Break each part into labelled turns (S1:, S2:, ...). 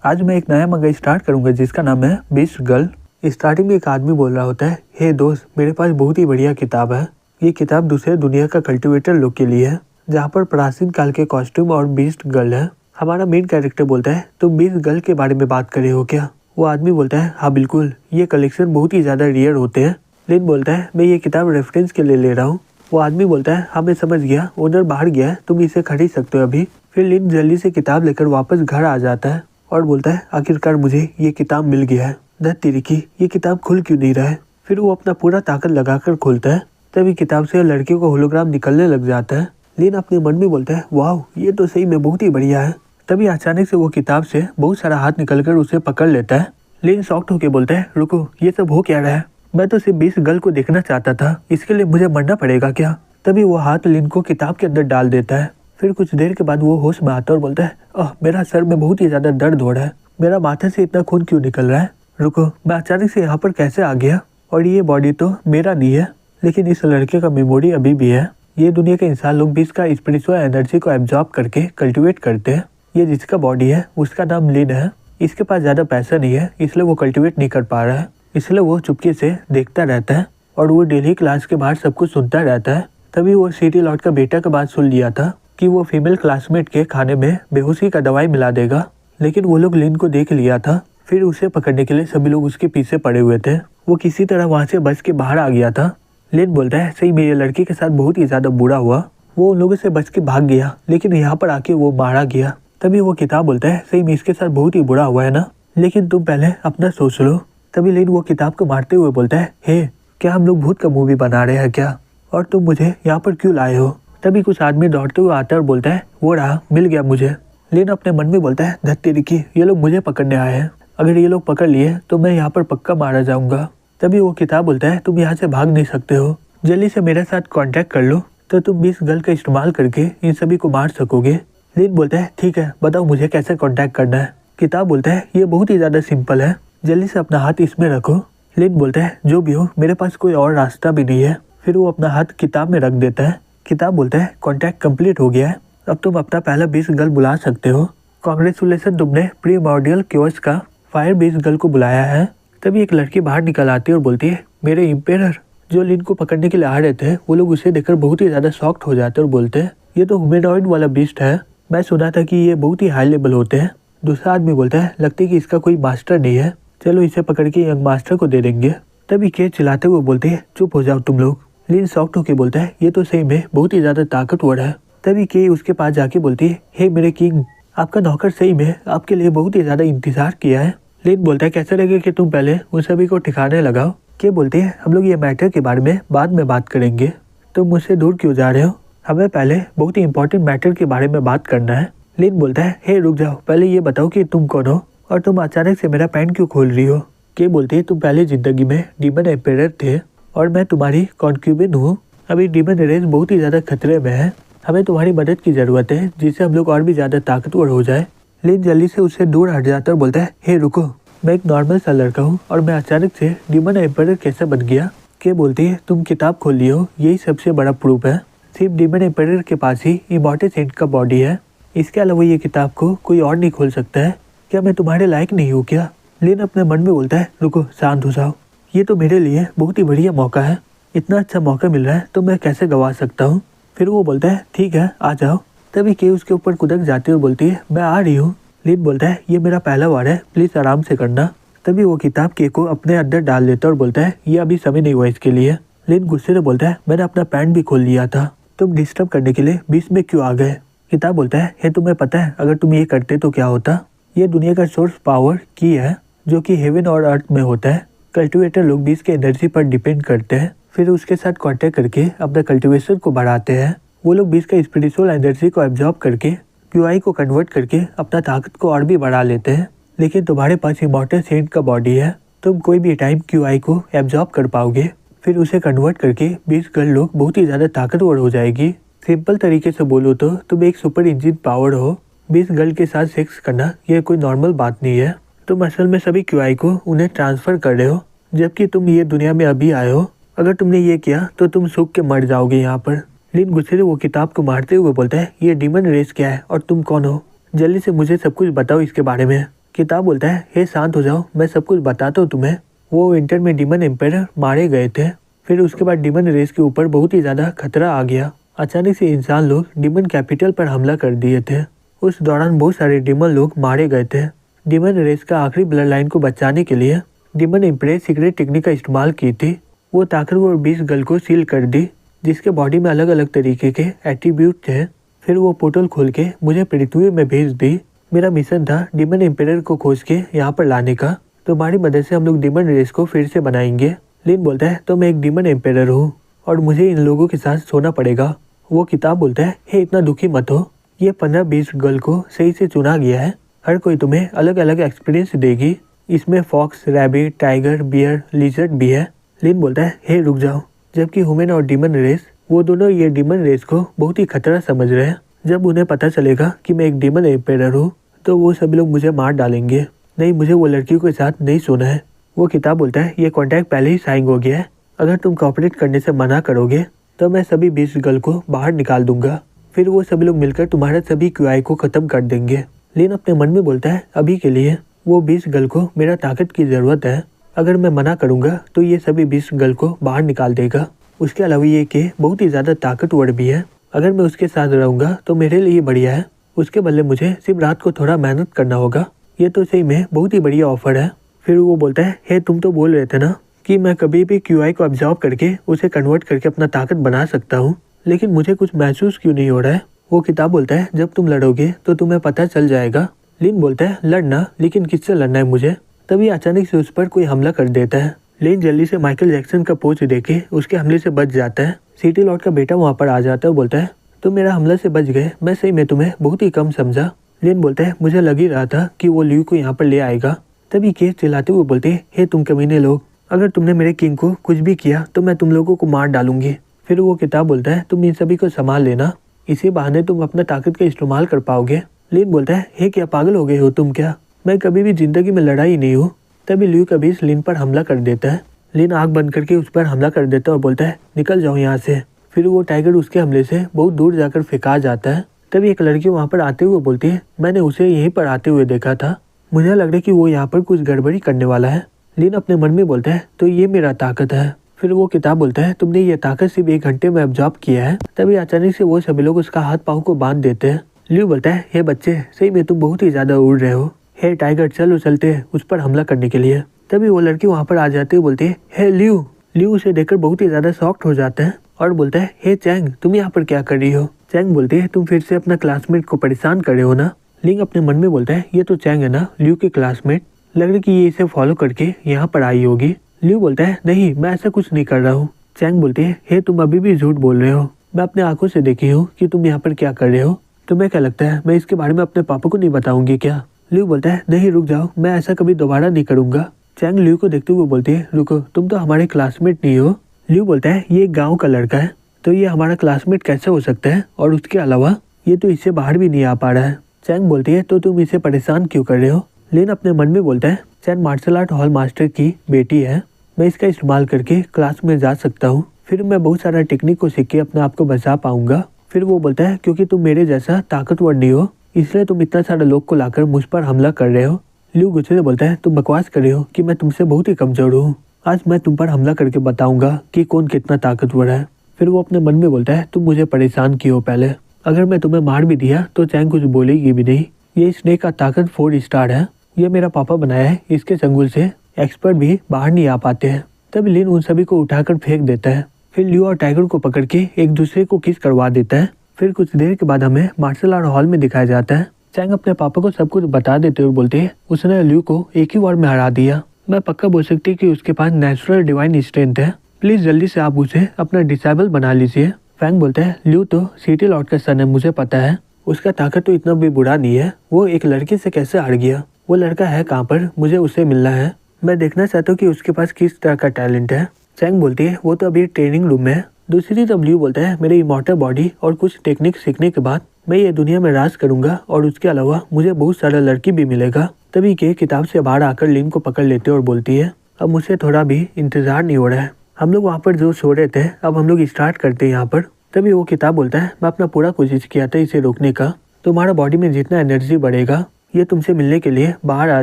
S1: आज मैं एक नया मंगा स्टार्ट करूंगा जिसका नाम है बीस्ट गर्ल। स्टार्टिंग में एक आदमी बोल रहा होता है, हे दोस्त, मेरे पास बहुत ही बढ़िया किताब है। ये किताब दूसरे दुनिया का कल्टिवेटर लोग के लिए है, जहाँ पर प्राचीन काल के कॉस्ट्यूम और बीस्ट गर्ल है। हमारा मेन कैरेक्टर बोलता है, तुम बीस्ट गर्ल के बारे में बात कर रहे हो क्या? वो आदमी बोलता है, हाँ बिल्कुल, ये कलेक्शन बहुत ही ज्यादा रेयर होते हैं। लिन बोलता है, मैं ये किताब रेफरेंस के लिए ले रहा हूँ। वो आदमी बोलता है, हाँ मैं समझ गया, ओनर बाहर गया है, तुम इसे खरीद सकते हो अभी। फिर लिन जल्दी से किताब लेकर वापस घर आ जाता है और बोलता है, आखिरकार मुझे ये किताब मिल गया है। धत तेरी की, ये किताब खुल क्यों नहीं रहा है? फिर वो अपना पूरा ताकत लगाकर खोलता है, तभी किताब से लड़कियों का होलोग्राम निकलने लग जाता है। लिन अपने मन में बोलता है, वाह, ये तो सही में बहुत ही बढ़िया है। तभी अचानक से वो किताब से बहुत सारा हाथ निकलकर उसे पकड़ लेता है। लिन शॉक्ड होकर बोलता है, रुको, ये सब हो क्या रहा है? मैं तो सिर्फ बीस्ट गर्ल को देखना चाहता था, इसके लिए मुझे मरना पड़ेगा क्या? तभी वो हाथ लिन को किताब के अंदर डाल देता है। फिर कुछ देर के बाद वो होश में आता है और बोलता है, मेरा सर में बहुत ही ज्यादा दर्द हो रहा है, मेरा माथे से इतना खून क्यों निकल रहा है? रुको, मैं अचानक से यहाँ पर कैसे आ गया? और ये बॉडी तो मेरा नहीं है, लेकिन इस लड़के का मेमोरी अभी भी है। ये दुनिया के इंसान लोग भी इसका स्पिरिचुअल एनर्जी को एब्जॉर्ब करके कल्टिवेट करते हैं। ये जिसका बॉडी है उसका नाम लिन है। इसके पास ज्यादा पैसा नहीं है, इसलिए वो कल्टिवेट नहीं कर पा रहा है, इसलिए वो चुपके से देखता रहता है और वो डेली क्लास के बाहर सब कुछ सुनता रहता है। तभी वो सिटी लॉर्ड का बेटा का बात सुन लिया था कि वो फीमेल क्लासमेट के खाने में बेहोशी का दवाई मिला देगा, लेकिन वो लोग लिन को देख लिया था। फिर उसे पकड़ने के लिए सभी लोग उसके पीछे पड़े हुए थे। वो किसी तरह वहाँ से बच के बाहर आ गया था। लिन बोलता है, सही मेरे लड़की के साथ बहुत ही ज्यादा बुरा हुआ, वो उन लोगों से बच के भाग गया, लेकिन यहाँ पर आके वो मारा गया। तभी वो किताब बोलता है, सही में इसके साथ बहुत ही बुरा हुआ है ना, लेकिन तुम पहले अपना सोच लो। तभी लिन वो किताब को मारते हुए बोलता है, हे, क्या हम लोग भूत का मूवी बना रहे हैं क्या? और तुम मुझे यहाँ पर क्यों लाए हो? तभी कुछ आदमी दौड़ते हुए आता है और बोलता है, वो रहा, मिल गया मुझे। लिन अपने मन में बोलता है, धत तेरी की, ये लोग मुझे पकड़ने आए हैं, अगर ये लोग पकड़ लिए तो मैं यहाँ पर पक्का मारा जाऊंगा। तभी वो किताब बोलता है, तुम यहाँ से भाग नहीं सकते हो, जल्दी से मेरे साथ कांटेक्ट कर लो, तो तुम बीस्ट गर्ल का इस्तेमाल करके इन सभी को मार सकोगे। लिन बोलता है, ठीक है, बताओ मुझे कैसे कांटेक्ट करना है। किताब बोलता है, ये बहुत ही ज्यादा सिंपल है, जल्दी से अपना हाथ इसमें रखो। लिन बोलता है, जो भी हो, मेरे पास कोई और रास्ता भी नहीं है। फिर वो अपना हाथ किताब में रख देता है। किताब बोलता है, कॉन्टैक्ट कंप्लीट हो गया है, अब तुम अपना पहला बीस्ट गर्ल बुला सकते हो। कांग्रेचुलेसन, तुमने प्रीमॉर्डियल क्योर्स का फायर बीस्ट गर्ल को बुलाया है। तभी एक लड़की बाहर निकल आती है और बोलती है, मेरे इम्पेरर। जो लिन को पकड़ने के लिए आ रहे थे वो लोग उसे देखकर बहुत ही ज्यादा शॉक्ड हो जाते हैं और बोलते हैं, ये तो ह्यूमनॉइड वाला बीस्ट है, मैं सुना था कि ये बहुत ही हाई लेवल होते हैं। दूसरा आदमी बोलता है, लगता है कि इसका कोई मास्टर नहीं है, चलो इसे पकड़ के यंग मास्टर को दे देंगे। तभी के चिल्लाते हुए बोलते हैं, चुप हो जाओ तुम लोग। लिन शॉक्ड होकर बोलता है, ये तो सही में बहुत ही ज्यादा ताकतवर है। तभी के उसके पास जाके बोलती है, हे मेरे किंग, आपका नौकर सही में आपके लिए बहुत ही ज्यादा इंतजार किया है। लिन बोलता है, कैसे लगे कि तुम पहले उन सभी को ठिकाने लगाओ। के बोलते हैं, हम लोग ये मैटर के बारे में बाद में बात करेंगे, तुम मुझसे दूर क्यों जा रहे हो, हमें पहले बहुत ही इंपॉर्टेंट मैटर के बारे में बात करना है। लिन बोलता है, हे रुक जाओ, पहले ये बताओ कि तुम कौन हो और तुम अचानक से मेरा पैंट क्यों खोल रही हो। के बोलते हैं, तुम पहले जिंदगी में डीमन एम्पेरर थे और मैं तुम्हारी कॉन्क्यूबिन हूँ। अभी डीमन रेस बहुत ही ज्यादा खतरे में है, हमें तुम्हारी मदद की जरूरत है, जिससे हम लोग और भी ज्यादा ताकतवर हो जाए। लिन जल्दी से उससे दूर हट जाता है और बोलता है, हे रुको, मैं एक नॉर्मल सा लड़का हूँ और मैं अचानक से डीमन एम्पेरर कैसे बन गया। के बोलती है, तुम किताब खोल लिए हो, यही सबसे बड़ा प्रूफ है। सिर्फ डीमन एम्पेरर के पास ही इमॉर्टल सेंट का बॉडी है, इसके अलावा ये किताब को कोई और नहीं खोल सकता है। क्या मैं तुम्हारे लायक नहीं हूँ क्या? लिन अपने मन में बोलता है, रुको, शांत हो जाओ, ये तो मेरे लिए बहुत ही बढ़िया मौका है, इतना अच्छा मौका मिल रहा है तो मैं कैसे गवा सकता हूँ। फिर वो बोलता है, ठीक है, आ जाओ। तभी के उसके ऊपर कुदक जाती है और बोलती है, मैं आ रही हूँ। लिन बोलता है, ये मेरा पहला वार है, प्लीज आराम से करना। तभी वो किताब के को अपने अंदर डाल लेता है और बोलता है, ये अभी समय नहीं हुआ इसके लिए। लिन गुस्से से बोलता है, मैंने अपना पैंट भी खोल लिया था, तुम डिस्टर्ब करने के लिए बीच में क्यों आ गए। किताब बोलता है, हे तुम्हें पता है अगर तुम ये करते तो क्या होता। ये दुनिया का सोर्स पावर की है जो कि हेवन और अर्थ में होता है। कल्टिवेटर लोग बीज के एनर्जी पर डिपेंड करते हैं, फिर उसके साथ कांटेक्ट करके अपना कल्टिवेशन को बढ़ाते हैं। वो लोग बीज का स्पिरिचुअल एनर्जी को एब्जॉर्ब करके क्यूआई को कन्वर्ट करके अपना ताकत को और भी बढ़ा लेते हैं। लेकिन तुम्हारे पास इमॉर्टल सेंट का बॉडी है, तुम कोई भी टाइम क्यूआई को एब्जॉर्ब कर पाओगे, फिर उसे कन्वर्ट करके बीज गर्ल लोग बहुत ही ज्यादा ताकतवर हो जाएगी। सिंपल तरीके से बोलो तो तुम एक सुपर इंजन पावर हो। बीस गर्ल के साथ सेक्स करना ये कोई नॉर्मल बात नहीं है, तुम असल में सभी क्यूआई को उन्हें ट्रांसफर कर रहे हो, जबकि तुम ये दुनिया में अभी आए हो। अगर तुमने ये किया तो तुम सूख के मर जाओगे यहाँ पर। लिन गुस्से से वो किताब को मारते हुए बोलता है, ये डीमन रेस क्या है और तुम कौन हो, जल्दी से मुझे सब कुछ बताओ इसके बारे में। किताब बोलता है, हे शांत हो जाओ, मैं सब कुछ बताता हूँ तुम्हें। वो विंटर में डीमन एम्पायर मारे गए थे। फिर उसके बाद डीमन रेस के ऊपर बहुत ही ज़्यादा खतरा आ गया। अचानक से इंसान लोग डीमन कैपिटल पर हमला कर दिए थे। उस दौरान बहुत सारे डीमन लोग मारे गए थे। डीमन रेस का आखिरी ब्लड लाइन को बचाने के लिए डीमन एम्पायर सीक्रेट टेक्निक का इस्तेमाल की थी। वो ताकतवर बीस गल को सील कर दी, जिसके बॉडी में अलग अलग तरीके के एट्रीब्यूट थे। फिर वो पोर्टल खोल के मुझे पृथ्वी में भेज दी। मेरा मिशन था डीमन एम्पायर को खोज के यहाँ पर लाने का। तुम्हारी मदद से हम लोग डीमन रेस को फिर से बनाएंगे। लिन बोलता है, तो मैं एक डीमन एम्पायर हूँ और मुझे इन लोगों के साथ सोना पड़ेगा। वो किताब बोलता है, हे इतना दुखी मत हो, ये 15-20 गर्ल को सही से चुना गया है। हर कोई तुम्हें अलग अलग एक्सपीरियंस देगी। इसमें fox, rabbit, tiger, bear, lizard भी है। लिन बोलता है, हे रुक जाओ। जबकि ह्यूमन और डीमन रेस, वो दोनों ये डीमन रेस को बहुत ही खतरा समझ रहे हैं। जब उन्हें पता चलेगा कि मैं एक डीमन एम्पायर हूँ तो वो सभी लोग मुझे मार डालेंगे। नहीं, मुझे वो लड़कियों के साथ नहीं सोना है। वो किताब बोलता है, ये कॉन्ट्रैक्ट पहले ही साइन हो गया है। अगर तुम कॉपरेट करने से मना करोगे तो मैं सभी 20 गर्ल को बाहर निकाल दूंगा। फिर वो सभी लोग मिलकर तुम्हारे सभी क्यूआई को खत्म कर देंगे। लेकिन अपने मन में बोलता है, अभी के लिए वो 20 गर्ल को मेरा ताकत की जरूरत है। अगर मैं मना करूंगा तो ये सभी 20 गर्ल को बाहर निकाल देगा। उसके अलावा ये कि बहुत ही ज़्यादा ताकतवर भी है। अगर मैं उसके साथ रहूंगा तो मेरे लिए बढ़िया है। उसके बदले मुझे सिर्फ रात को थोड़ा मेहनत करना होगा। ये तो सही में बहुत ही बढ़िया ऑफर है। फिर वो बोलता है, हे तुम तो बोल रहे थे ना कि मैं कभी भी क्यूआई को ऑब्जर्व करके उसे कन्वर्ट करके अपना ताकत बना सकता हूँ, लेकिन मुझे कुछ महसूस क्यों नहीं हो रहा है। वो किताब बोलता है, जब तुम लड़ोगे तो तुम्हें पता चल जाएगा। लिन बोलता है, लड़ना, लेकिन किससे लड़ना है मुझे। तभी अचानक से उस पर कोई हमला कर देता है। लिन जल्दी से माइकल जैक्सन का पोज देके उसके हमले से बच जाता है। सिटी लॉर्ड का बेटा वहाँ पर आ जाता है और बोलता है, तुम मेरा हमला से बच गए, मैं सही में तुम्हें बहुत ही कम समझा। लिन बोलता है, मुझे लग ही रहा था कि वो ल्यू को यहाँ पर ले आएगा। तभी केस चिल्लाते हुए बोलते हैं, हे तुम कमीने लोग, अगर तुमने मेरे किंग को कुछ भी किया तो मैं तुम लोगों को मार डालूंगी। फिर वो किताब बोलता है, तुम इन सभी को संभाल लेना, इसी बहाने तुम अपना ताकत का इस्तेमाल कर पाओगे। लिन बोलता है, हे क्या पागल हो गए हो तुम क्या, मैं कभी भी जिंदगी में लड़ा ही नहीं हूँ। तभी ल्यू का बीस लिन पर हमला कर देता है। लिन आँख बंद करके उस पर हमला कर देता है और बोलता है, निकल जाओ यहाँ से। फिर वो टाइगर उसके हमले से बहुत दूर जाकर फेंका जाता है। तभी एक लड़की वहाँ पर आते हुए बोलती है, मैंने उसे यहीं पर आते हुए देखा था, मुझे लग रहा है कि वो यहाँ पर कुछ गड़बड़ी करने वाला है। लिन अपने मन में बोलता है, तो ये मेरा ताकत है। फिर वो किताब बोलता है, तुमने ये ताकत सिर्फ 1 घंटे में ऑब्जर्व किया है। तभी अचानक से वो सभी लोग उसका हाथ पाँव को बांध देते हैं। ल्यू बोलता है, हे बच्चे, सही में तुम बहुत ही ज्यादा उड़ रहे हो। हे टाइगर, चलो चलते हैं उस पर हमला करने के लिए। तभी वो लड़की वहाँ पर आ जाती है, बोलती है, हे ल्यू। ल्यू उसे देखकर बहुत ही ज्यादा शॉक्ड हो जाता है और बोलता है, हे चैंग, तुम यहाँ पर क्या कर रही हो। चैंग बोलती है, तुम फिर से अपना क्लासमेट को परेशान कर रहे हो ना। लिंग अपने मन में बोलता है, ये तो चैंग है ना, ल्यू के क्लासमेट, लग रहा है कि ये इसे फॉलो करके यहाँ पर आई होगी। ल्यू बोलता है, नहीं, मैं ऐसा कुछ नहीं कर रहा हूँ। चैंग बोलती है, हे तुम अभी भी झूठ बोल रहे हो, मैं अपने आंखों से देखी हूँ कि तुम यहाँ पर क्या कर रहे हो। तुम्हें क्या लगता है मैं इसके बारे में अपने पापा को नहीं बताऊंगी क्या। ल्यू बोलता है, नहीं रुक जाओ, मैं ऐसा कभी दोबारा नहीं करूंगा। चैंग ल्यू को देखते हुए बोलती है, रुको, तुम तो हमारे क्लासमेट नहीं हो। ल्यू बोलता है, ये एक गाँव का लड़का है तो ये हमारा क्लासमेट कैसे हो सकता है, और उसके अलावा ये तो इससे बाहर भी नहीं आ पा रहा है। चैंग बोलती है, तो तुम इसे परेशान क्यों कर रहे हो। लेन अपने मन में बोलता है, Chang martial art hall master की बेटी है, मैं इसका इस्तेमाल करके क्लास में जा सकता हूँ, फिर मैं बहुत सारा टेक्निक को सीख के अपने आप को बचा पाऊंगा। फिर वो बोलता है, क्योंकि तुम मेरे जैसा ताकतवर नहीं हो इसलिए तुम इतना सारा लोग को लाकर मुझ पर हमला कर रहे हो। ल्यू गुस्से से बोलता है, तुम बकवास कर रहे हो कि मैं तुमसे बहुत ही कमजोर हूँ, आज मैं तुम पर हमला करके बताऊंगा कि कौन कितना ताकतवर है। फिर वो अपने मन में बोलता है, तुम मुझे परेशान किए पहले, अगर मैं तुम्हें मार भी दिया तो चैंग कुछ बोलेगी भी नहीं। ये स्नेक का ताकत 4 स्टार है, ये मेरा पापा बनाया है, इसके चंगुल से एक्सपर्ट भी बाहर नहीं आ पाते हैं। तब लिन उन सभी को उठाकर फेंक देता है। फिर ल्यू और टाइगर को पकड़ के एक दूसरे को किस करवा देता है। फिर कुछ देर के बाद हमें मार्शल आर्ट हॉल में दिखाया जाता है। चैंग अपने पापा को सब कुछ बता देते हुए बोलते हैं, उसने ल्यू को एक ही वार में हरा दिया, मैं पक्का बोल सकती कि उसके पास नेचुरल डिवाइन स्ट्रेंथ है, प्लीज जल्दी से आप उसे अपना डिसेबल बना लीजिए। फैंग बोलता है, ल्यू तो सिटी लॉर्ड का सन है, मुझे पता है, उसका ताकत तो इतना भी बुरा नहीं है, वो एक लड़के से कैसे हार गया, वो लड़का है कहाँ पर, मुझे उससे मिलना है, मैं देखना चाहता हूँ कि उसके पास किस तरह का टैलेंट है। चैंग बोलती है, वो तो अभी ट्रेनिंग रूम में है। दूसरी तरफ ल्यू बोलता है, मेरे इमॉर्टल बॉडी और कुछ टेक्निक सीखने के बाद मैं ये दुनिया में राज करूंगा और उसके अलावा मुझे बहुत सारा लड़की भी मिलेगा। तभी के किताब से बाहर आकर लिन को पकड़ लेते और बोलती है, अब मुझे थोड़ा भी इंतजार नहीं हो रहा है, हम लोग वहाँ पर जो सो रहे थे अब हम लोग स्टार्ट करते हैं यहाँ पर। तभी वो किताब बोलता है, मैं अपना पूरा कोशिश किया था इसे रोकने का, तुम्हारा बॉडी में जितना एनर्जी बढ़ेगा ये तुमसे मिलने के लिए बाहर आ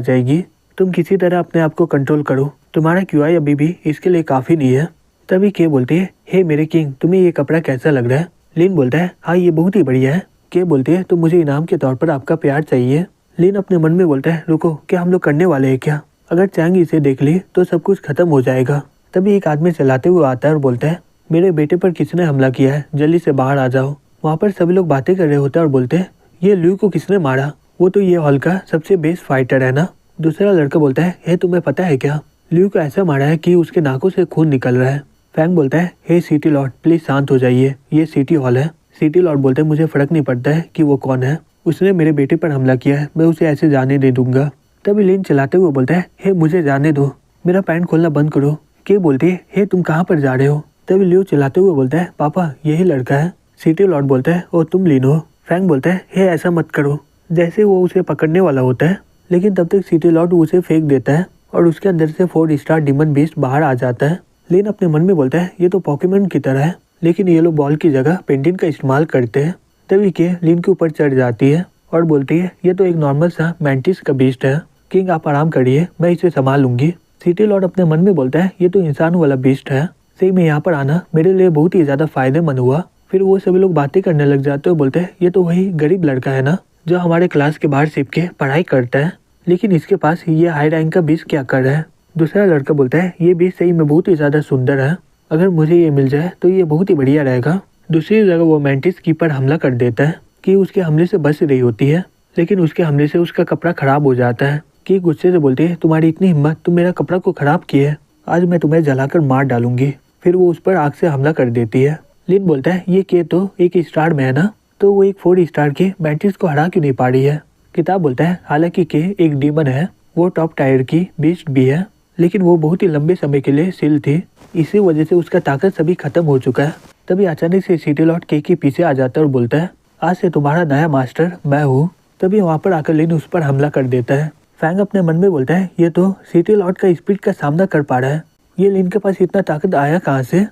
S1: जाएगी। तुम किसी तरह अपने आप को कंट्रोल करो, तुम्हारा क्यूआई अभी भी इसके लिए काफी नहीं है। तभी के बोलती है, हे मेरे किंग, तुम्हें ये कपड़ा कैसा लग रहा है? लिन बोलता है, हाँ ये बहुत ही बढ़िया है। के बोलती है, तो मुझे इनाम के तौर पर आपका प्यार चाहिए। लिन अपने मन में बोलता है, रुको, क्या हम लोग करने वाले हैं क्या? अगर चैंग इसे देख ली तो सब कुछ खत्म हो जाएगा। तभी एक आदमी चलाते हुए आता है और बोलता है, मेरे बेटे पर किसने हमला किया है, जल्दी से बाहर आ जाओ। वहाँ पर सभी लोग बातें कर रहे होते हैं और बोलते हैं, ये ल्यू को किसने मारा? वो तो ये हॉल का सबसे बेस्ट फाइटर है ना। दूसरा लड़का बोलता है, हे तुम्हें पता है क्या, ल्यू को ऐसा मारा है कि उसके नाकों से खून निकल रहा है। फैंग बोलता है, हे सिटी लॉर्ड प्लीज शांत हो जाइए, ये सिटी हॉल है। सिटी लॉर्ड बोलते हैं, मुझे फर्क नहीं पड़ता है कि वो कौन है, उसने मेरे बेटे पर हमला किया है, मैं उसे ऐसे जाने दे दूंगा। तभी लिन चलाते हुए बोलता है, हे मुझे जाने दो, मेरा पैंट खोलना बंद करो। के बोलती है, हे तुम कहाँ पर जा रहे हो? तभी लियो चलाते हुए बोलता है, पापा यही लड़का है। सिटी लॉर्ड बोलता है, ओ तुम लिन हो। फैंग बोलता है, हे ऐसा मत करो। जैसे वो उसे पकड़ने वाला होता है, लेकिन तब तक सिटी लॉर्ड उसे फेंक देता है और उसके अंदर से 4 स्टार डिमन बीस्ट बाहर आ जाता है। लिन अपने मन में बोलता है, ये तो पॉकेमॉन की तरह है, लेकिन ये लोग बॉल की जगह पेंटिन का इस्तेमाल करते हैं। तभी के लिन के ऊपर चढ़ जाती है और बोलती है, ये तो एक नॉर्मल सा मैंटिस का बीस्ट है, किंग आप आराम करिए, मैं इसे संभाल लूंगी। सिटी लॉर्ड अपने मन में बोलता है, ये तो इंसान वाला बीस्ट है, सही में यहाँ पर आना मेरे लिए बहुत ही ज्यादा फायदेमंद हुआ। फिर वो सभी लोग बातें करने लग जाते हैं, बोलते हैं, ये तो वही गरीब लड़का है ना जो हमारे क्लास के बाहर छिप के पढ़ाई करता है, लेकिन इसके पास ये हाई रैंक का बीस्ट क्या कर रहा है? दूसरा लड़का बोलता है, ये बीस्ट सही में बहुत ही ज्यादा सुंदर है, अगर मुझे ये मिल जाए तो ये बहुत ही बढ़िया रहेगा। दूसरी जगह वो मैंटिस की पर हमला कर देता है कि उसके हमले से बच रही होती है, लेकिन उसके हमले से उसका कपड़ा खराब हो जाता है। कि गुस्से से बोलती है, तुम्हारी इतनी हिम्मत, तुम मेरा कपड़ा को खराब किए, आज मैं तुम्हें जलाकर मार डालूंगी। फिर वो उस पर आग से हमला कर देती है। लिन बोलता है, ये के तो एक स्टार में है ना, तो वो एक 4 स्टार के मैंटिस को हरा क्यों नहीं पा रही है? किताब बोलता है, हालांकि के एक डीमन है, वो टॉप टायर की बीस्ट भी है, लेकिन वो बहुत ही लंबे समय के लिए सील थी, इसी वजह से उसका ताकत सभी खत्म हो चुका है। तभी अचानक से सिटी लॉर्ड के पीछे आ जाता है और बोलता है, आज से तुम्हारा नया मास्टर मैं हूँ। तभी वहाँ पर आकर लिन उस पर हमला कर देता है। फैंग अपने मन में बोलता है, ये तो सिटी लॉर्ड का स्पीड का सामना कर पा रहा है, ये लिन के पास इतना ताकत आया कहाँ से?